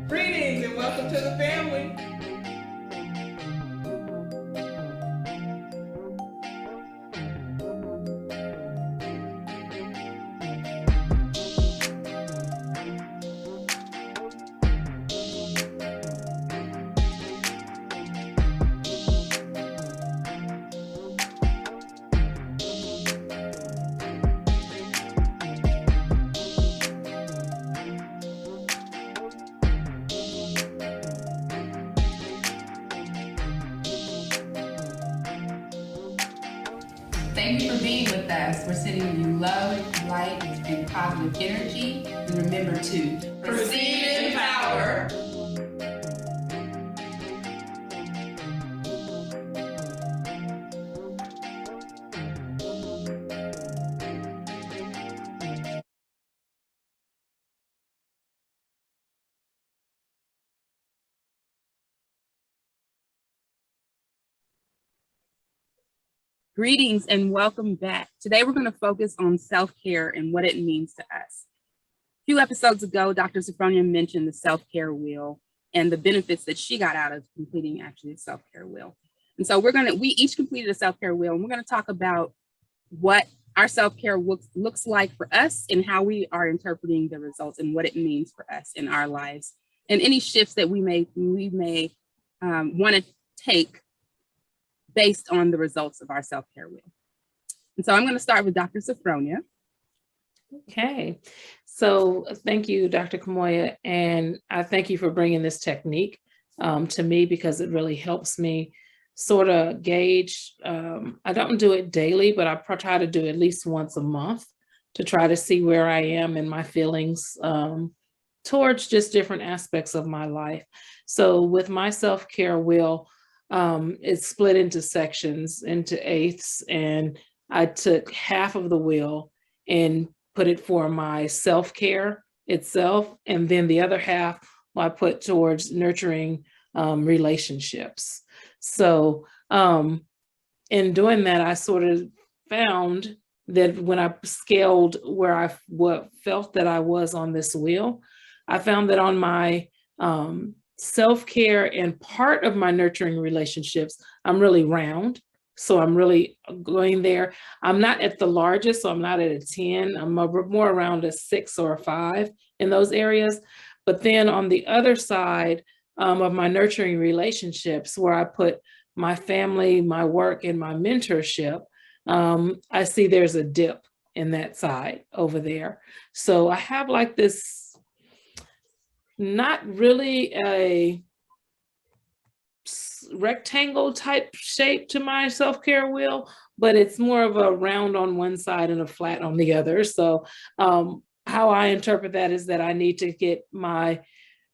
Greetings and welcome to the family. Thank you for being with us. We're sending you love, light, and positive energy. And remember to proceed in power. Greetings and welcome back. Today we're going to focus on self-care and what it means to us. A few episodes ago, Dr. Sophronia mentioned the self-care wheel and the benefits that she got out of completing actually the self-care wheel. And so we each completed a self-care wheel, and we're going to talk about what our self-care looks like for us and how we are interpreting the results and what it means for us in our lives and any shifts that we may want to take based on the results of our self-care wheel. And so I'm going to start with Dr. Sophronia. Okay, so thank you, Dr. Kamoya, and I thank you for bringing this technique to me because it really helps me sort of gauge. I don't do it daily, but I try to do it at least once a month to try to see where I am in my feelings towards just different aspects of my life. So with my self-care wheel, it's split into sections, into eighths, and I took half of the wheel and put it for my self-care itself, and then the other half I put towards nurturing relationships. So in doing that, I sort of found that when I scaled where I felt that I was on this wheel, I found that on my self-care and part of my nurturing relationships, I'm really round. So I'm really going there. I'm not at the largest, so I'm not at a 10. I'm more around a 6 or a 5 in those areas. But then on the other side of my nurturing relationships, where I put my family, my work, and my mentorship, I see there's a dip in that side over there. So I have like this, not really a rectangle type shape to my self-care wheel, but it's more of a round on one side and a flat on the other. So how I interpret that is that I need to get my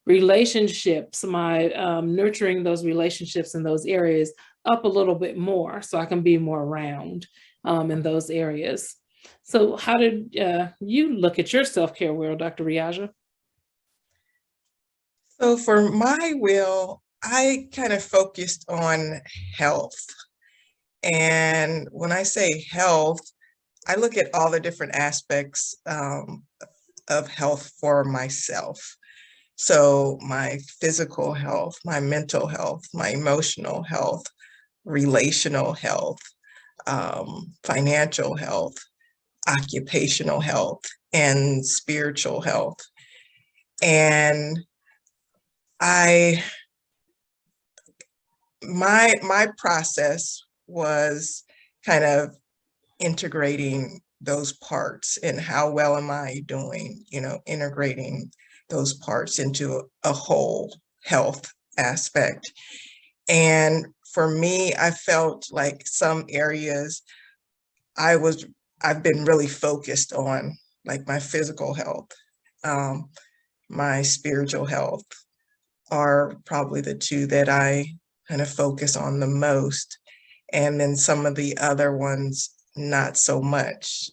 relationships, my nurturing those relationships in those areas up a little bit more so I can be more round in those areas. So how did you look at your self-care wheel, Dr. Riaja? So for my will, I kind of focused on health. And when I say health, I look at all the different aspects of health for myself. So my physical health, my mental health, my emotional health, relational health, financial health, occupational health, and spiritual health. And my process was kind of integrating those parts and how well am I doing, integrating those parts into a whole health aspect. And for me, I felt like some areas I've been really focused on, like my physical health, my spiritual health are probably the two that I kind of focus on the most. And then some of the other ones, not so much.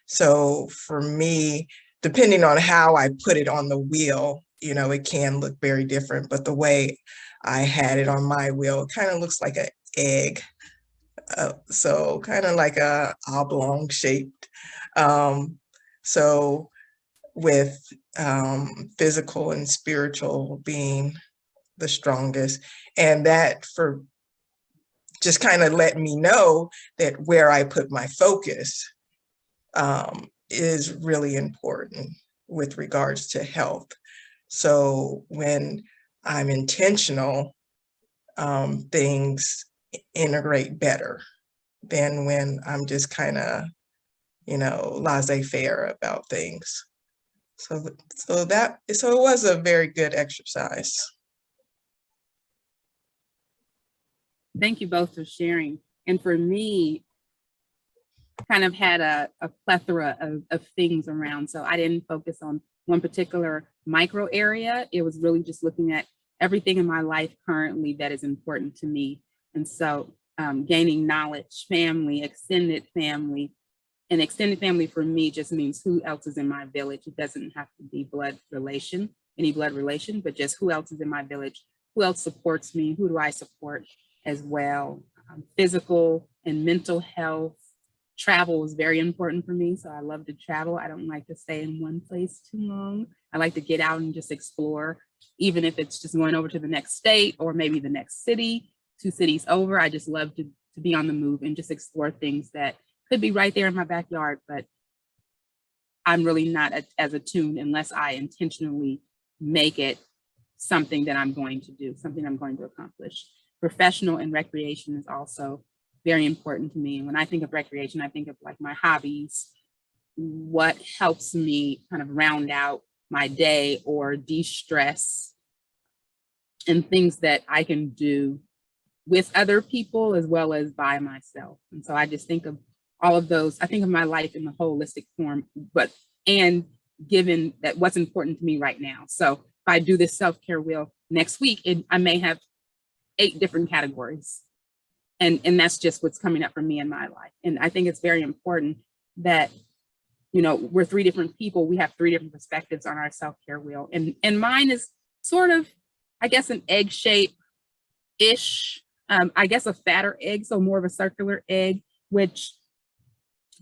So for me, depending on how I put it on the wheel, it can look very different, but the way I had it on my wheel, it kind of looks like an egg. So kind of like a oblong shaped. So with physical and spiritual being the strongest, and that for just kind of let me know that where I put my focus is really important with regards to health. So when I'm intentional, things integrate better than when I'm just kind of, laissez-faire about things. So it was a very good exercise. Thank you both for sharing. And for me, kind of had a plethora of things around. So I didn't focus on one particular micro area. It was really just looking at everything in my life currently that is important to me. And so gaining knowledge, family, extended family. And extended family for me just means who else is in my village. It doesn't have to be any blood relation, but just who else is in my village, who else supports me, who do I support as well. Physical and mental health. Travel is very important for me. So I love to travel. I don't like to stay in one place too long. I like to get out and just explore, even if it's just going over to the next state or maybe the next city, 2 cities over. I just love to be on the move and just explore things that could be right there in my backyard, but I'm really not as attuned unless I intentionally make it something that I'm going to do, something I'm going to accomplish. Professional and recreation is also very important to me. And when I think of recreation, I think of like my hobbies, what helps me kind of round out my day or de-stress, and things that I can do with other people as well as by myself. And so I just think of all of those. I think of my life in the holistic form, and given that what's important to me right now. So if I do this self-care wheel next week, I may have 8 different categories. And that's just what's coming up for me in my life. And I think it's very important that, we're 3 different people. We have 3 different perspectives on our self-care wheel. And mine is sort of, I guess, an egg shape-ish, I guess a fatter egg, so more of a circular egg, which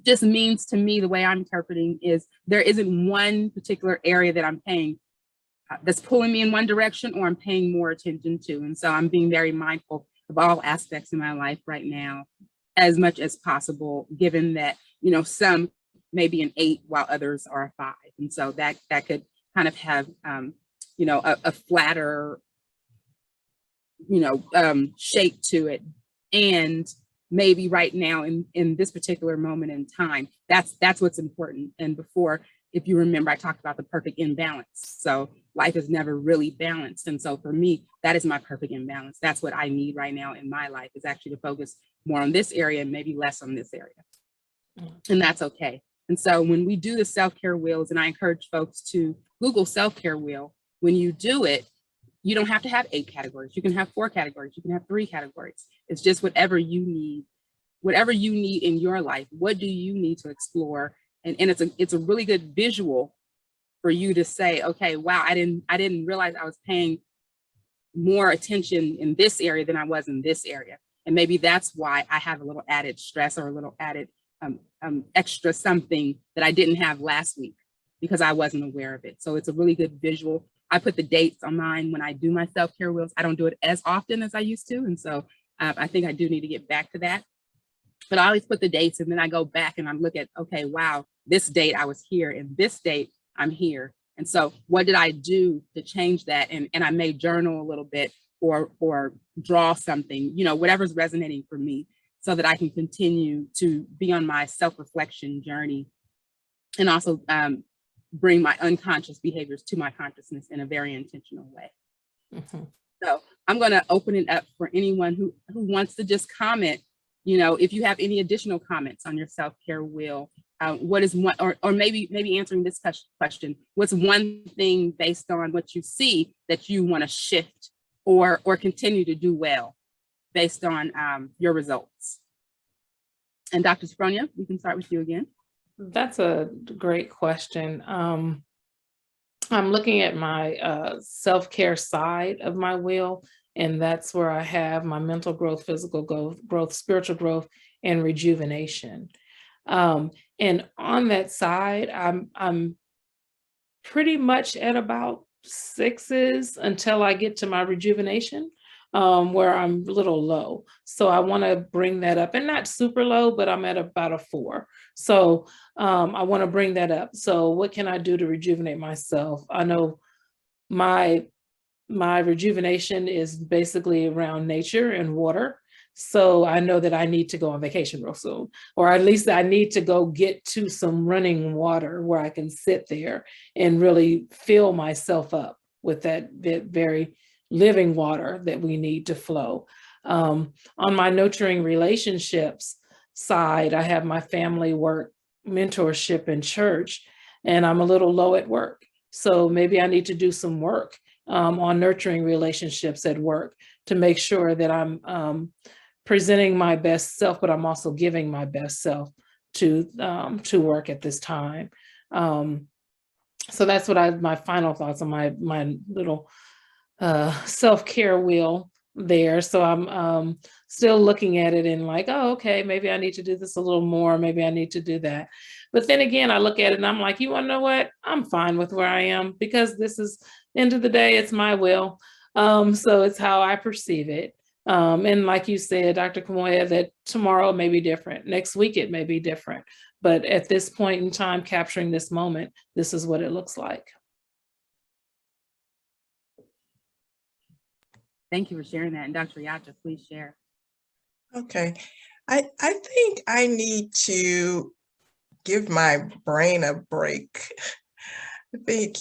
just means to me, the way I'm interpreting is there isn't one particular area that I'm paying that's pulling me in one direction or I'm paying more attention to. And so I'm being very mindful of all aspects in my life right now, as much as possible, given that, some may be an 8 while others are a 5. And so that could kind of have, a flatter, shape to it. And maybe right now in this particular moment in time, that's what's important. And before, if you remember, I talked about the perfect imbalance. So life is never really balanced. And so for me, that is my perfect imbalance. That's what I need right now in my life, is actually to focus more on this area and maybe less on this area. And that's okay. And so when we do the self-care wheels, and I encourage folks to Google self-care wheel, when you do it, you don't have to have 8 categories. You can have 4 categories. You can have 3 categories. It's just whatever you need in your life. What do you need to explore? And it's a really good visual for you to say, okay, wow, I didn't realize I was paying more attention in this area than I was in this area. And maybe that's why I have a little added stress or a little added extra something that I didn't have last week because I wasn't aware of it. So it's a really good visual. I put the dates on mine when I do my self-care wheels. I don't do it as often as I used to. And so I think I do need to get back to that. But I always put the dates, and then I go back and I look at, okay, wow, this date I was here, and this date I'm here. And so what did I do to change that? And I may journal a little bit or draw something, whatever's resonating for me, so that I can continue to be on my self-reflection journey, and also bring my unconscious behaviors to my consciousness in a very intentional way. Mm-hmm. So I'm going to open it up for anyone who wants to just comment. If you have any additional comments on your self-care wheel, what is one, or maybe answering this question, what's one thing based on what you see that you want to shift or continue to do well based on your results? And Dr. Sophronia, we can start with you again. That's a great question. I'm looking at my self-care side of my wheel, and that's where I have my mental growth, physical growth, spiritual growth, and rejuvenation. And on that side, I'm pretty much at about 6s until I get to my rejuvenation, where I'm a little low. So I want to bring that up, and not super low, but I'm at about a 4. So I want to bring that up. So what can I do to rejuvenate myself? I know my rejuvenation is basically around nature and water. So I know that I need to go on vacation real soon, or at least I need to go get to some running water where I can sit there and really fill myself up with that very living water that we need to flow. On my nurturing relationships side, I have my family work, mentorship, and church, and I'm a little low at work. So maybe I need to do some work on nurturing relationships at work to make sure that I'm presenting my best self, but I'm also giving my best self to work at this time. So that's what my final thoughts on my little self-care wheel there. So I'm still looking at it and like, oh, okay, maybe I need to do this a little more. Maybe I need to do that. But then again, I look at it and I'm like, you want to know what? I'm fine with where I am, because this is, end of the day, it's my will. So it's how I perceive it. And like you said, Dr. Kamoya, that tomorrow may be different. Next week, it may be different. But at this point in time, capturing this moment, this is what it looks like. Thank you for sharing that. And Dr. Yacha, please share. Okay. I think I need to give my brain a break. I think,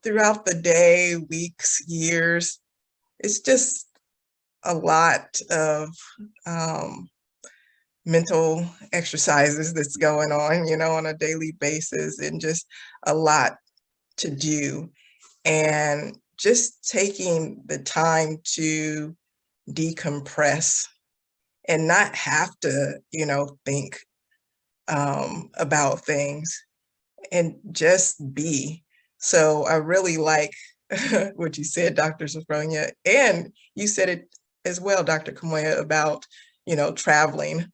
throughout the day, weeks, years, it's just a lot of mental exercises that's going on a daily basis, and just a lot to do. And just taking the time to decompress and not have to, think about things, and just be. So I really like what you said, Dr. Sophronia, and you said it as well, Dr. Kamoya, about, traveling.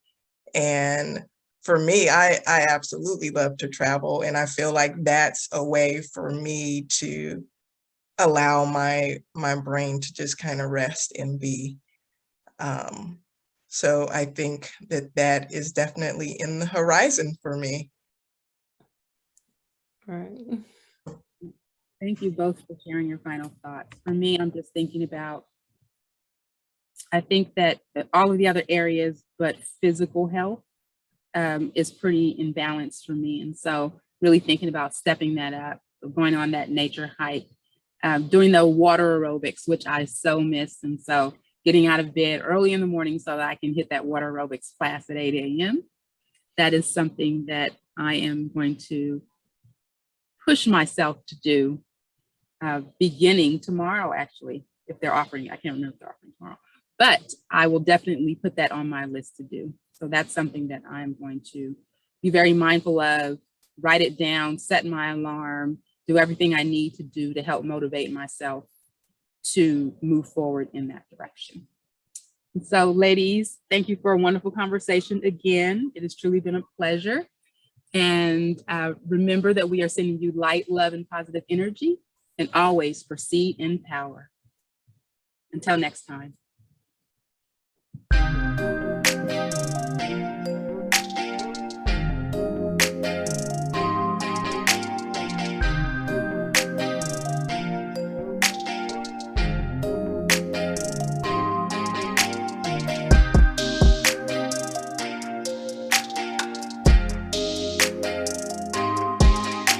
And for me, I absolutely love to travel, and I feel like that's a way for me to allow my brain to just kind of rest and be. So I think that is definitely in the horizon for me. Right. Thank you both for sharing your final thoughts. For me, I'm just thinking about, I think that all of the other areas, but physical health is pretty imbalanced for me. And so really thinking about stepping that up, going on that nature hike, doing the water aerobics, which I so miss. And so getting out of bed early in the morning so that I can hit that water aerobics class at 8 a.m. That is something that I am going to push myself to do beginning tomorrow, actually, if they're offering, I can't remember if they're offering tomorrow, but I will definitely put that on my list to do. So that's something that I'm going to be very mindful of, write it down, set my alarm, do everything I need to do to help motivate myself to move forward in that direction. And so ladies, thank you for a wonderful conversation again. It has truly been a pleasure. And remember that we are sending you light, love, and positive energy, and always proceed in power. Until next time.